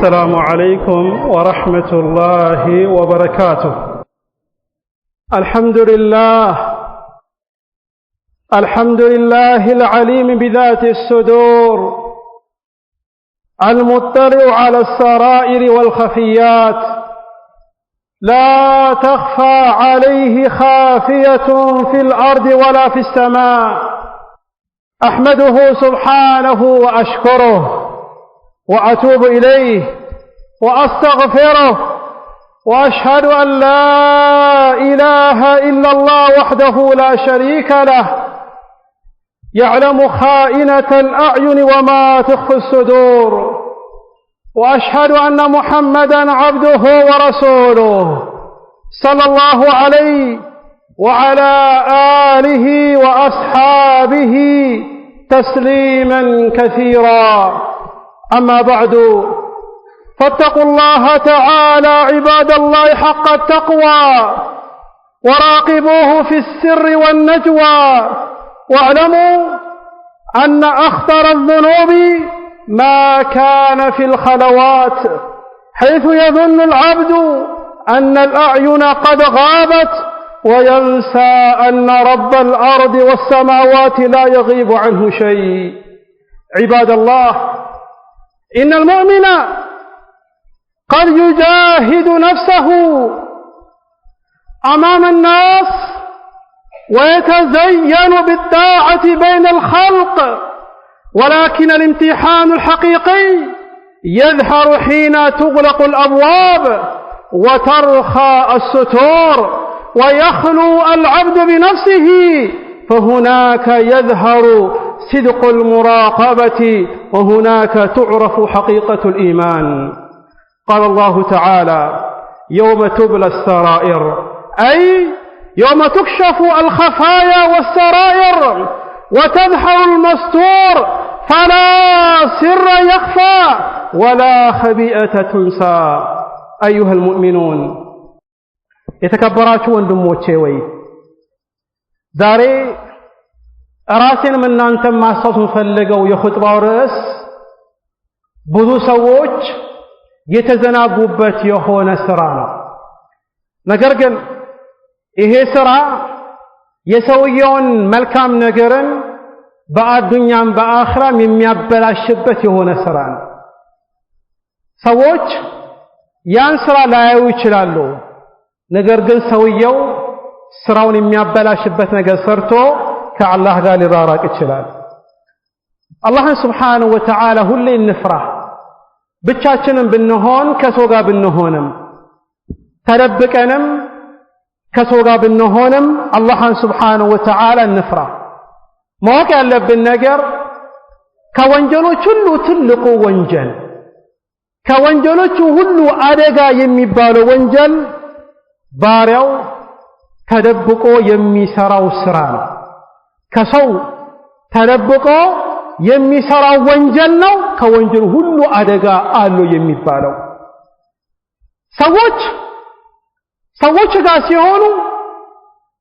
السلام عليكم ورحمة الله وبركاته. الحمد لله العليم بذات الصدور المطلع على السرائر والخفيات لا تخفى عليه خافية في الأرض ولا في السماء. أحمده سبحانه وأشكره وأتوب إليه وأستغفره وأشهد أن لا إله إلا الله وحده لا شريك له يعلم خائنة الأعين وما تخفي الصدور. وأشهد أن محمدًا عبده ورسوله صلى الله عليه وعلى آله وأصحابه تسليمًا كثيرا. أما بعد فاتقوا الله تعالى عباد الله حق التقوى وراقبوه في السر والنجوى، واعلموا أن أخطر الذنوب ما كان في الخلوات، حيث يظن العبد أن الأعين قد غابت وينسى أن رب الأرض والسماوات لا يغيب عنه شيء. عباد الله، إن المؤمن قد يجاهد نفسه أمام الناس ويتزين بالطاعة بين الخلق، ولكن الامتحان الحقيقي يظهر حين تغلق الأبواب وترخى الستور ويخلو العبد بنفسه، فهناك يظهر صدق المراقبة وهناك تعرف حقيقة الإيمان. قال الله تعالى: يوم تبلى السرائر، أي يوم تكشف الخفايا والسرائر وتظهر المستور، فلا سر يخفى ولا خبيئة تنسى. أيها المؤمنون، የተከበራችሁ ወንድሞቼ ወይ ዛሬ ራሴን እናንተም ማሳሰብ ፈልገው የኹጥባው ርዕስ ብዙ ሰዎች የተዘናጉበት የሆነ ስራ ነው። ነገር ግን ይሄ ስራ የሰውየውን መልካም ነገርን በአዱኛም በአኽራም የሚያበላሽበት የሆነ ስራ ነው። ሰዎች ያን ስራ ላያዩ ይችላሉ። ነገር ግን ሰውየው ስራውን የሚያበላሽበት ነገር ሰርቶ ከአላህ ጋር ሊራራቅ ይችላል። አላህን ሱብሓነሁ ወተዓላ ሁሌ እንፍራ። ብቻችንን ብንሆን ከሰው ጋር ብንሆንም ተደብቀንም ከሰው ጋር ብንሆንም አላህን ሱብሓነሁ ወተዓላ እንፍራ። ማወቅ ያለብን ነገር ከወንጀሎች ሁሉ ትልቁ ወንጀል፣ ከወንጀሎቹ ሁሉ አደጋ የሚባለው ወንጀል ባሪያው ተደብቆ የሚሰራው ስራ ነው። ከሰው ተደብቆ የሚሰራው ወንጀል ነው ከወንጀል ሁሉ አደጋ አለው የሚባለው። ሰዎች ጋር ሲሆኑ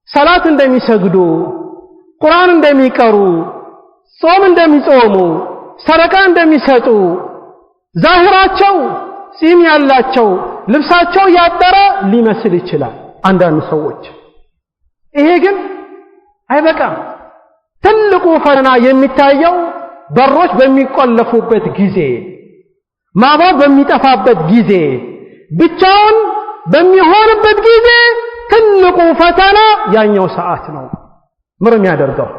ሰላት እንደሚሰግዱ፣ ቁርአን እንደሚቀሩ፣ ጾም እንደሚጾሙ፣ ሰደቃ እንደሚሰጡ፣ ዛሂራቸው ጺም ያላቸው ልብሳቸው ያጠረ ሊመስል ይችላል አንዳንድ ሰዎች። ይሄ ግን አይበቃም። ትልቁ ፈተና የሚታየው በሮች በሚቆለፉበት ጊዜ፣ ማባብ በሚጠፋበት ጊዜ፣ ብቻውን በሚሆንበት ጊዜ ትልቁ ፈተና ያኛው ሰዓት ነው። ምንም ያደርገው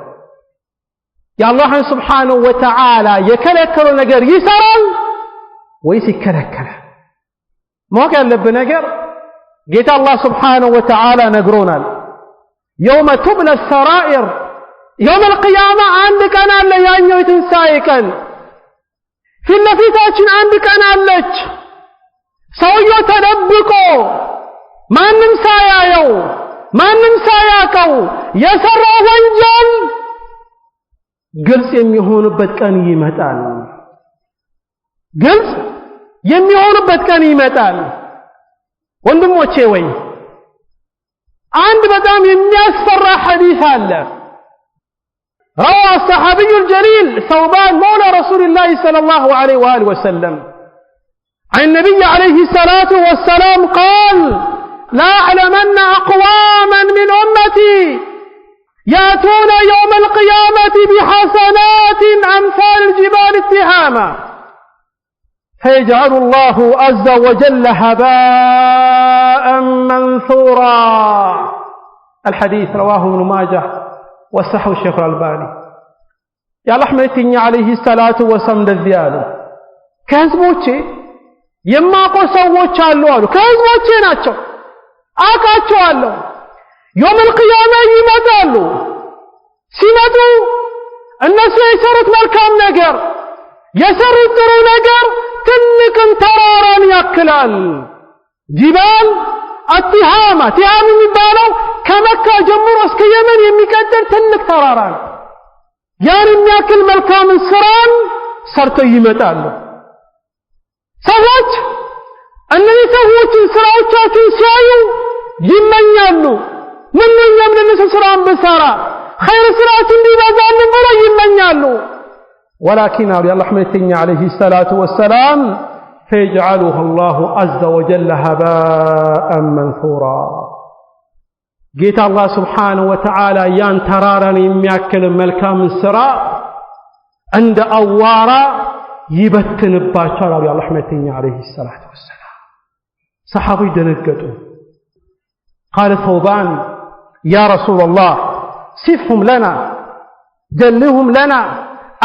የአላህን ሱብሓነሁ ወተዓላ የከለከለው ነገር ይሰራል ወይስ ይከለከላል? ማወቅ ያለብን ነገር ጌታ አላህ ሱብሓነሁ ወተዓላ ነግሮናል። የውመ ቱብለ ሰራኢር፣ የውመል ቂያማ አንድ ቀን አለ፣ ያኛው የትንሣኤ ቀን። ፊት ለፊታችን አንድ ቀን አለች። ሰውየው ተደብቆ ማንም ሳያየው ማንም ሳያውቀው የሰራው ወንጀል ግልጽ የሚሆንበት ቀን ይመጣል። ግልጽ የሚሆንበት ቀን ይመጣል። ወንድሞቼ ወይ አንድ በጣም የሚያስፈራ ሐዲስ አለ። روى الصحابي الجليل ثوبان مولى رسول الله صلى الله عليه وآله وسلم عن النبي عليه الصلاة والسلام قال لا أعلمن أقواما من أمتي يأتون يوم القيامة بحسنات أمثال الجبال التهامة فيجعل الله عز وجل هباء منثورا. الحديث رواه ابن ماجه وصححه الشيخ الألباني. يا رحمتي عليه الصلاة والسلام دزيالو ከህዝቦቼ የማውቀው ሰዎች አሉ አሉ። ከህዝቦቼ ናቸው አውቃቸዋለሁ። የውመል ቂያማ ይመጣሉ። ሲመጡ እነሱ የሰሩት መልካም ነገር የሰሩት ጥሩ ነገር ትልቅን ተራራን ያክላል። ጂባል አቲሃማ ቲሃም የሚባለው ከመካ ጀምሮ እስከ የመን የሚቀጥል ትልቅ ተራራ ነው። ያን የሚያክል መልካም ስራን ሰርተው ይመጣሉ። ሰዎች እነዚህ ሰዎችን ስራዎቻቸውን ሲያዩ ይመኛሉ። ምንኛም ለነሱ ስራን በሰራ ኸይር ስራችን እንዲበዛልን ብለው ይመኛሉ። ولكن على الله رحمته عليه الصلاة والسلام فيجعله الله عز وجل هباء منثورا. ጌታ አላህ Subhanahu Wa Ta'ala ያን ተራራን የሚያክል መልካም ስራ እንደ አዋራ ይበትንባቸዋል አሉ አላህ ረህመተኛ عليه الصلاة والسلام. ሰሃቦች ደነገጡ። قال ثوبان يا رسول الله صفهم لنا جلهم لنا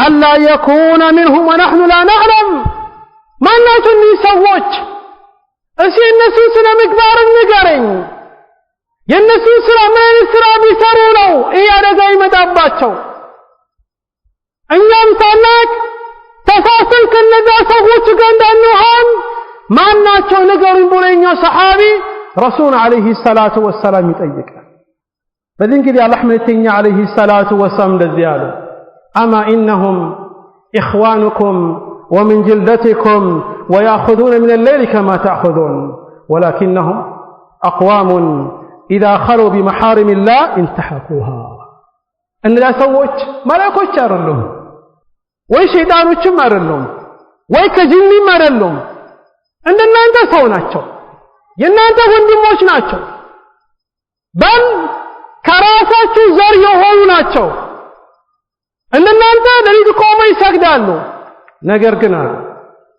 ألا يكون منهم ونحن لا نعلم. ما ناتني سووች እሺ እነሱ ስለ ምግባር ንገረኝ የነሱ ስራ ምን ስራ ቢሰሩ ነው ይሄ አደጋ ይመጣባቸው? እኛም ሳናቅ ተሳስተን ከነዛ ሰዎች ጋር እንዳንሆን ማናቸው ንገሩኝ ብለኛው ሰሃቢ ረሱል አለይሂ ሰላቱ ወሰላም ይጠይቃል። በዚህ እንግዲህ አላህ መልእክተኛ አለይሂ ሰላቱ ወሰላም እንደዚህ አሉ أما إنهم إخوانكم ومن جلدتكم ويأخذون من الليل كما تأخذون ولكنهم أقوام إذا خلوا بمحارم الله انتحكوها. أن لا سوّج ملكوች አይደሉም ወይ ሸይጣኖችም አይደሉም ወይ ከጂኒም አይደሉም እንደናንተ ሰው ናቸው የናንተ ወንድሞች ናቸው በል ከራሳችሁ ዘር የሆኑ ናቸው እንደናንተ ለሊት ቆመው ይሰግዳሉ ነገር ግን አሉ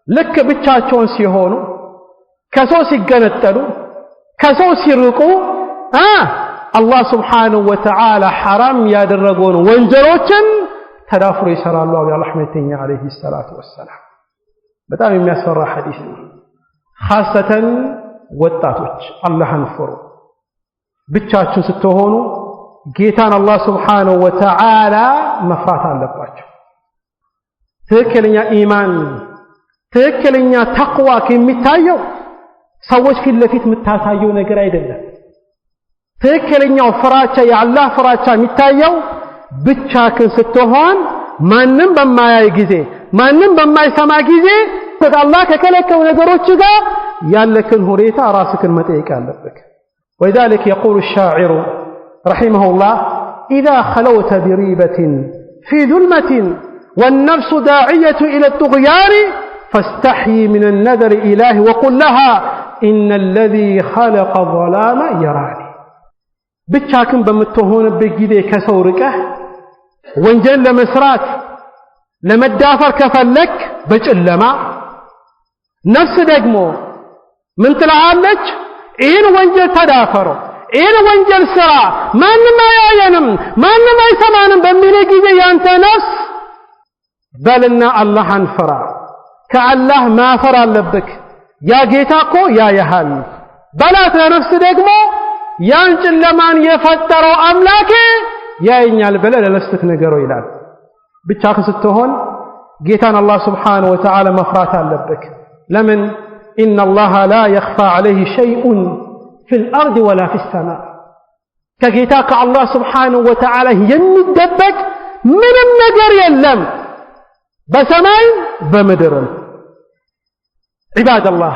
ልክ ብቻቸውን ሲሆኑ ከሰው ሲገነጠሉ ከሰው ሲርቁ አላህ Subhanahu Wa Ta'ala حرام ያደረገውን ወንጀሎችን ተዳፍሮ ይሰራሉ አሉ አላህ ረህመተኛ عليه الصلاة والسلام. በጣም የሚያስፈራ ሐዲስ ነው። خاصة ወጣቶች አላህን ፍሩ። ብቻችሁን ስትሆኑ ጌታን አላህ Subhanahu Wa Ta'ala መፍራት አለባችሁ። ትክክለኛ ኢማን ትክክለኛ ተቅዋ የሚታየው ሰዎች ፊት ለፊት የምታሳየው ነገር አይደለም። ትክክለኛው ፍራቻ የአላህ ፍራቻ የሚታየው ብቻህን ስትሆን ማንንም በማያይ ጊዜ ማንንም በማይሰማ ጊዜ አላህ ከከለከሉ ነገሮች ጋር ያለክን ሁኔታ ራስህን መጠየቅ አለብህ። وذلك يقول الشاعر رحمه الله إذا خلوت بريبة في ظلمة والنفس داعية إلى الطغيان فاستحي من النذر إله وقل لها إن الذي خلق الظلام يراني. ብቻህን በመተሆንበት ጊዜ ከሰው ርቀህ ወንጀል ለመስራት ለመዳፈር ከፈለክ በጨለማ ነፍስ ደግሞ ምን ትላለች? ይህን ወንጀል ተዳፈረው ይህን ወንጀል ስራ ማንም አያየንም ማንም አይሰማንም በሚል ጊዜ ያንተ ነፍስ በልና አላህን ፍራ ከአላህ ማፈር አለብክ ያ ጌታ እኮ ያያሃል በላት ለነፍስ ደግሞ ያን ጨለማን የፈጠረው አምላኬ ያየኛል ብለህ ለነፍስህ ንገረው ይላል። ብቻህን ስትሆን ጌታን አላህ Subhanahu Wa Ta'ala መፍራት አለብክ። ለምን إن الله لا يخفى عليه شيء في الأرض ولا في السماء. كجيتاك الله سبحانه وتعالى يمدبك من النجر يلم بسماء بمدر. عباد الله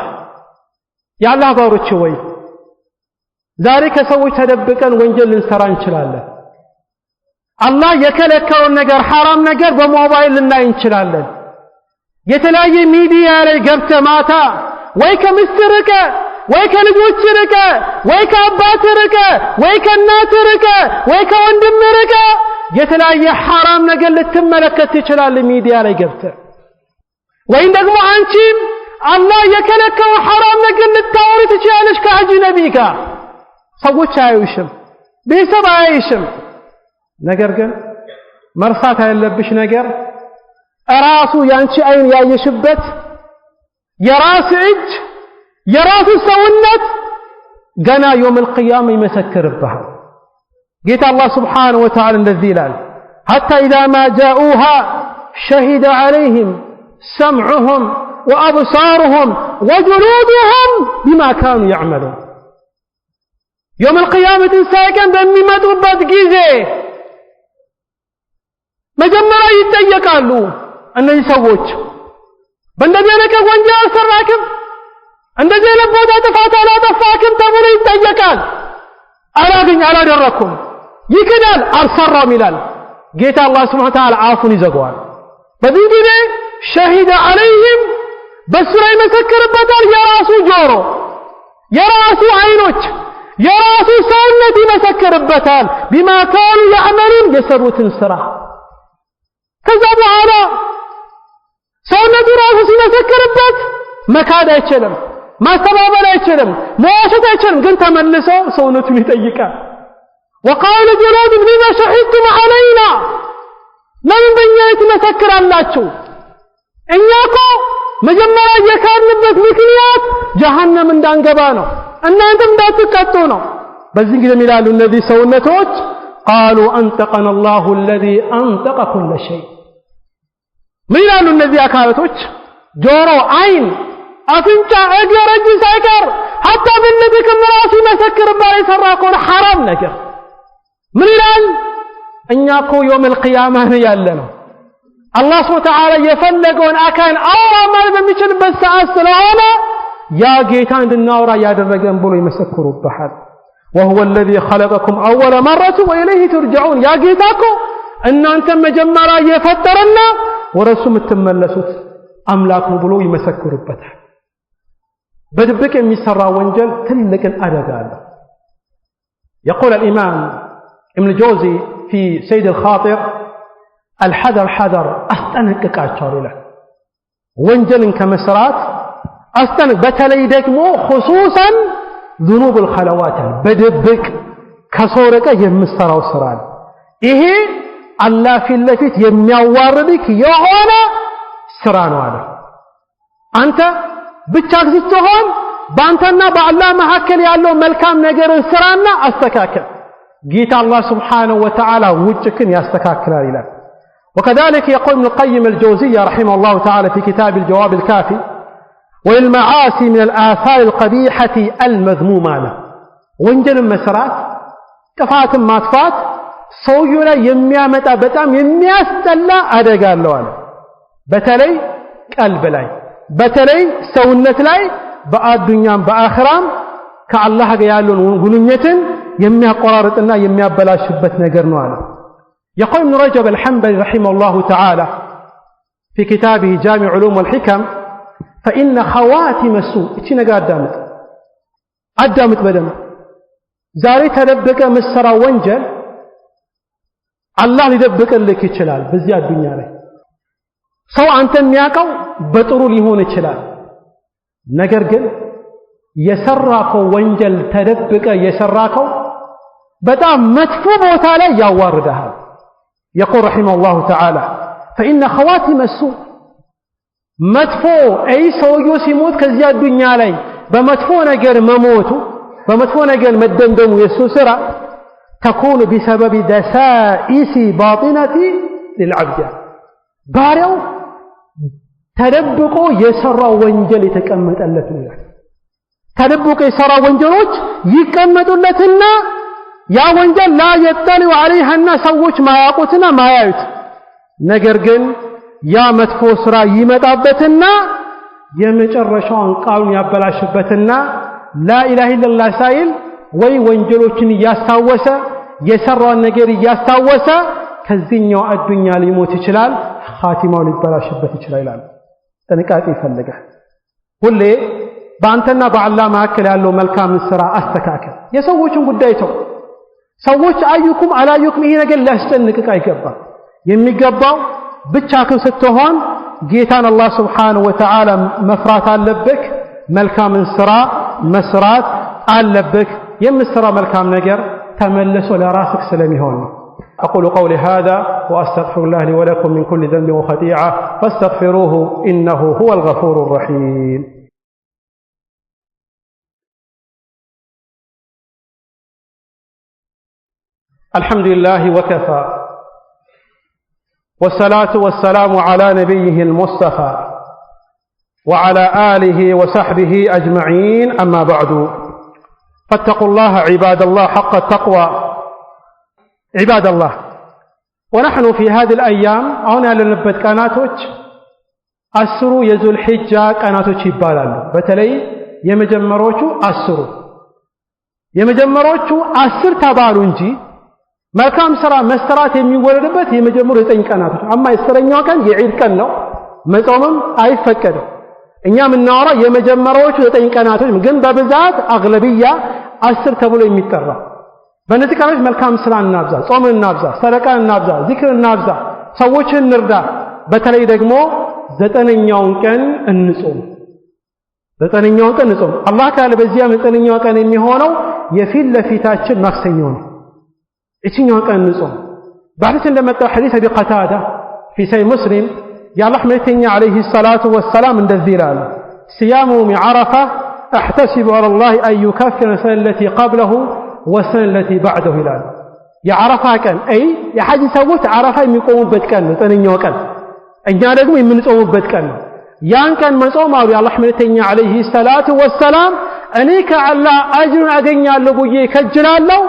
يا الله بارك شوي ذلك سوي تدبكا وانجل سران شلاله الله يكلكل النجر حرام نجر بموبايل لنا انشلاله يتلاقي ميديا لي قبت ماتا ወይ ከሚስት ርቀ ወይ ከልጆች ርቀ ወይ ከአባት ርቀ ወይ ከእናት ርቀ ወይ ከወንድም ርቀ የተለያየ ሐራም ነገር ልትመለከት ይችላል ሚዲያ ላይ ገብተህ ወይም ደግሞ አንቺም አላህ የከለከው ሐራም ነገር ልታወሪ ትችላለሽ ከአጅነቢ ጋር ሰዎች አያዩሽም ቤተሰብ አያይሽም ነገር ግን መርሳት ያለብሽ ነገር ራሱ ያንቺ አይን ያየሽበት የራስ እጅ የራስ ሰውነት ገና يوم القيامة ይመሰክርብሃል ጌታ አላህ Subhanahu Wa Ta'ala እንደዚህ ይላል حتى إذا ما جاءوها شهد عليهم سمعهم وأبصارهم وجلودهم بما كانوا يعملون يوم القيامة ساكن በሚመጡበት ጊዜ መጀመሪያ ይጠየቃሉ እነዚህ ሰዎች በእንደዚህ አይነት ወንጀል ሰራክም እንደዚህ አይነት ቦታ ጥፋት አላጠፋክም ተብሎ ይጠየቃል አላደረኩም ይክዳል አልሰራም ይላል ጌታ አላህ Subhanahu Wa Ta'ala አፉን ይዘጋዋል በዚህ ጊዜ شهد عليهم በሱ ላይ መሰከረበታል የራሱ ጆሮ የራሱ አይኖች የራሱ ሰውነት ይመሰክርበታል بما كانوا يعملون የሰሩትን ስራ ከዛ በኋላ ሰውነቱ ራሱ ሲመሰክርበት መካድ አይችልም ማስተባበል አይችልም መዋሸት አይችልም ግን ተመልሶ ሰውነቱን ይጠይቃል وقال جلود لما شهدتم علينا ለምን በእኛ ትመሰክራላችሁ እኛ እኮ መጀመሪያ የካድንበት ምክንያት ጀሃነም እንዳንገባ ነው እናንተም እንዳትቀጡ ነው በዚህ ጊዜ ይላሉ እነዚህ ሰውነቶች قالوا أنطقنا الله الذي أنطق كل شيء ምን ይላሉ እነዚህ አካላቶች ጆሮ አይን አፍንጫ እግር እጅ ሳይቀር حتى بالذكر ራሱ ይመሰክርባል የሰራከው ሐራም ነገር ምን ይላል እኛ እኮ يوم القيامة ያለነው አላህ Subhanahu Wa Ta'ala የፈለገውን አካን አውራ ማለት በሚችልበት ሰዓት ስለሆነ ያ ጌታ እንድናወራ ያደረገን ብሎ ይመሰክሩብሃል وهو الذي خلقكم أول مرة وإليه ترجعون يا ጌታኮ እናንተ መጀመሪያ የፈጠረና ወረሱ የምትመለሱት አምላክ ነው ብሎ ይመሰክሩበታል በድብቅ የሚሰራ ወንጀል ትልቅን አደጋ አለው يقول الإمام ابن الجوزي في سيد الخاطر الحذر حذر أستنقቃቸው ይላል ወንጀልን ከመስራት أستنق በተለይ ደግሞ خصوصا ذنوب الخلوات በድብቅ ከሶረቀ የምሰራው ስራ ይሄ አላህ ፊት ለፊት የሚያዋርድክ የሆነ ስራ ነው አለ አንተ ብቻ ስትሆን ባንተና በአላህ መካከል ያለው መልካም ነገር ስራና አስተካከል ጌታ አላህ Subhanahu Wa Ta'ala ውጭክን ያስተካክላል ይላል وكذلك يقول ابن القيم الجوزية رحمه الله تعالى في كتاب الجواب الكافي والمعاصي من الآثار القبيحة المذمومة ወንጀል መስራት ጥፋት ማጥፋት ሰውየው ላይ የሚያመጣ በጣም የሚያስጠላ አደጋ አለው አለ በተለይ ቀልብ ላይ በተለይ ሰውነት ላይ በአዱኛም በአኺራም ከአላህ ጋር ያለውን ግንኙነትን የሚያቆራርጥና የሚያበላሽበት ነገር ነው አለ يقول ابن رجب الحنبلي رحمه الله تعالى في كتابه جامع علوم والحكم فإن خواتم السوء እቺ ነገር አዳምጥ በደንብ ዛሬ ተደበቀ መስራ ወንጀል አላህ ሊደብቅልክ ይችላል በዚህ አዱኛ ላይ ሰው አንተ የሚያውቀው በጥሩ ሊሆን ይችላል ነገር ግን የሰራከው ወንጀል ተደብቀ የሰራከው በጣም መጥፎ ቦታ ላይ ያዋርዳል يقول رحمه الله تعالى فإن خواتم السوء مدفو أي سويو سيموت كزي الدنيا لي بمدفو نجر مموتو بمدفو نجر مدندم يسوسرا تكون بسبب دسائس باطنة للعبد بارو تدبقو يسرى وانجل تكمت اللتنا تدبقو يسرى وانجلوج يكمت اللتنا يا وانجل لا يطلع عليها الناس سووች ማያውቁትና ማያዩት ነገር ግን ያ መጥፎ ስራ ይመጣበትና የመጨረሻውን ቃሉን ያበላሽበትና لا اله الا الله ሳይል ወይ ወንጀሎችን ያስታወሰ የሰራውን ነገር ያስታወሰ ከዚህኛው አዱኛ ሊሞት ይችላል ኻቲማው ሊበላሽበት ይችላል ይላል ጥንቃቄ ይፈልጋል ሁሌ በአንተና በአላህ መካከል ያለው መልካም ስራ አስተካከል። የሰዎችን ጉዳይ ተው። ሰዎች አዩኩም አላዩኩም ይሄ ነገር ሊያስጨንቅህ አይገባም። የሚገባው ብቻህን ስትሆን ጌታን አላህ Subhanahu Wa Ta'ala መፍራት አለብህ። መልካም ስራ መስራት አለብህ። የምትሰራ መልካም ነገር ተመልሶ ለራስህ ስለሚሆን ነው። أقول قولي هذا وأستغفر الله لي ولكم من كل ذنب وخطيئة فاستغفروه إنه هو الغفور الرحيم. الحمد لله وكفى والصلاة والسلام على نبيه المصطفى وعلى آله وصحبه أجمعين أما بعد فاتقوا الله عباد الله حق التقوى. عباد الله ونحن في هذه الأيام هنا لنبت قناتوች 10 የذو الحجة قناتوች ይባላሉ። በተለይ የመጀመሪያዎቹ 10 ተባሉ እንጂ መልካም ስራ መስራት የሚወለድበት የመጀመሪያው 9 ቀናቶች። አማ የሰረኛው ቀን የዒድ ቀን ነው፣ መጾምም አይፈቀድም። እኛ የምናወራው የመጀመሪያዎቹ 9 ቀናቶች ግን በብዛት አግለብያ 10 ተብሎ የሚጠራ። በእነዚህ ቀኖች መልካም ስራ እናብዛ፣ ጾምን እናብዛ፣ ሰደቃን እናብዛ፣ ዚክር እናብዛ፣ ሰዎችን እንርዳ። በተለይ ደግሞ 9ኛውን ቀን እንጾም። 9ኛውን ቀን እንጾም። አላህ ካለ በዚያ 9ኛው ቀን የሚሆነው የፊት ለፊታችን ማክሰኞ ነው። እቺኛው ቀን እንጾም። በሐዲስ እንደመጣው ሐዲስ አቢ ቀታዳ في صحيح مسلم የአላህ መልእክተኛ عليه الصلاة والسلام እንደዚህ ይላሉ صيام يوم عرفة احتسب على الله أن يكفر السنة التي قبله والسنة التي بعده ይላሉ። የዓረፋ ቀን የሐጅ ሰዎች ዓረፋ የሚቆሙበት ቀን ነው 9ኛው ቀን። እኛ ደግሞ የምንጾምበት ቀን ነው። ያን ቀን መጾም አሉ የአላህ መልእክተኛ عليه الصلاة والسلام እኔ ከአላህ አጅሩን አገኛለሁ ብዬ ከጅላለሁ።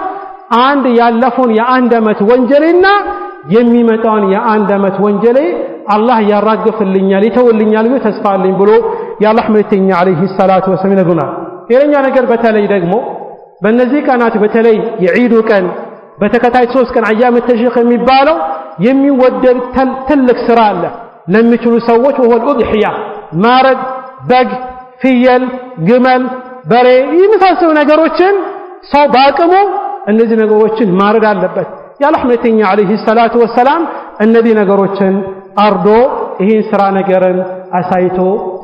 አንድ ያለፈውን የአንድ ዓመት ወንጀሌና የሚመጣውን የአንድ ዓመት ወንጀሌ አላህ ያራግፍልኛል ይተውልኛል ብዬ ተስፋ አለኝ ብሎ የአላህ መልእክተኛ عليه الصلاة والسلام ይነግሩናል። ሌላኛ ነገር በተለይ ደግሞ በእነዚህ ቀናት በተለይ የዒዱ ቀን በተከታይ 3 ቀን አያም ተሽሪቅ የሚባለው የሚወደድ ትልቅ ስራ አለ ለሚችሉ ሰዎች ወል ኡድሂያ ማረድ፣ በግ፣ ፍየል፣ ግመል፣ በሬ የመሳሰሉ ነገሮችን ሰው ባቅሙ እነዚህ ነገሮችን ማረድ አለበት። የአላህ መልእክተኛ عليه الصلاة والسلام እነዚህ ነገሮችን አርዶ ይህን ስራ ነገርን አሳይቶ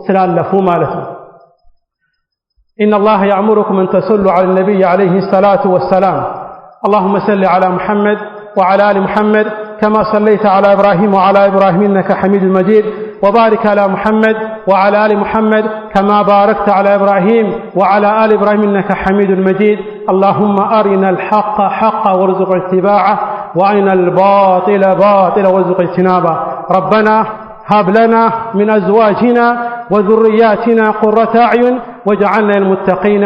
ስላለፉ ማለት ነው። إن الله يأمركم أن تصلوا على النبي عليه الصلاة والسلام اللهم صل على محمد وعلى آل محمد كما صليت على إبراهيم وعلى إبراهيم إنك حميد مجيد وبارك على محمد وعلى آل محمد كما باركت على إبراهيم وعلى آل إبراهيم إنك حميد مجيد اللهم أرنا الحق حقا وارزقنا اتباعه وأرنا الباطل باطلا وارزقنا اجتنابه ربنا هب لنا من أزواجنا وذرياتنا قرة أعين واجعلنا للمتقين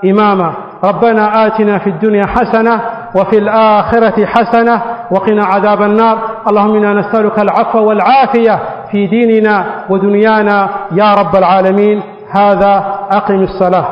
إماما ربنا آتنا في الدنيا حسنة وفي الآخرة حسنة وقنا عذاب النار اللهم إنا نسألك العفو والعافية في ديننا ودنيانا يا رب العالمين هذا أقم الصلاة.